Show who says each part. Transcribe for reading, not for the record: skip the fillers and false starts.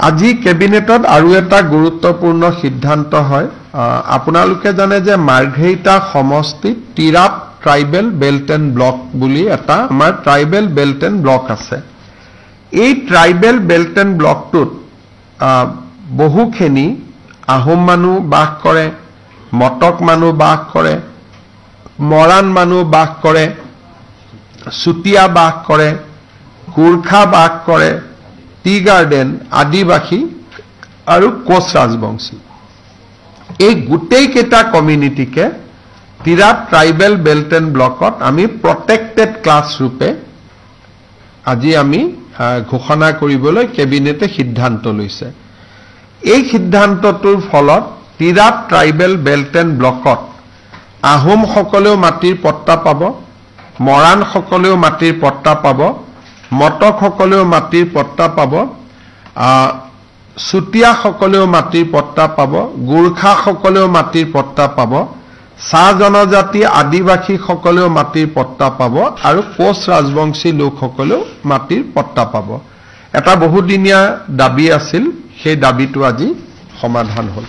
Speaker 1: আজি কেবিনেটত আৰু এটা গুৰুত্বপূৰ্ণ সিদ্ধান্ত হয় আপোনালোকে জানে যে মাৰ্ঘেৰিটা সমষ্টিত Tirap tribal belt and block বুলি এটা আমাৰ ট্ৰাইবেল বেল্ট এণ্ড ব্লক আছে এই ট্ৰাইবেল বেল্ট এণ্ড ব্লকটোত বহুখিনি আহোম মানুহ বাস কৰে মটক মানুহ বাস কৰে মৰাণ মানুহ বাস কৰে চুতীয়া বাস কৰে গোৰ্খা বাস কৰে টি গাৰ্ডেন আদিবাসী আৰু কোচ ৰাজবংশী এই গোটেই কেইটা কমিউনিটিকে তিৰাপ ট্ৰাইবেল বেল্ট এণ্ড ব্লকত আমি প্ৰটেক্টেড ক্লাছ ৰূপে আজি আমি ঘোষণা কৰিবলৈ কেবিনেটে সিদ্ধান্ত লৈছে এই সিদ্ধান্তটোৰ ফলত তিৰাপ ট্ৰাইবেল বেল্ট এণ্ড ব্লকত আহোম সকলেও মাটিৰ পট্টা পাব মৰাণ সকলেও মাটিৰ পট্টা পাব মটক সকলেও মাটিৰ পট্টা পাব চুতীয়া সকলেও মাটিৰ পট্টা পাব গোৰ্খা সকলেও মাটিৰ পট্টা পাব চাহ জনজাতি আদিবাসী সকলেও মাটিৰ পট্টা পাব আৰু কোচ ৰাজবংশী লোকসকলেও মাটিৰ পট্টা পাব এটা বহুদিনীয়া দাবী আছিল সেই দাবীটো আজি সমাধান হ'ল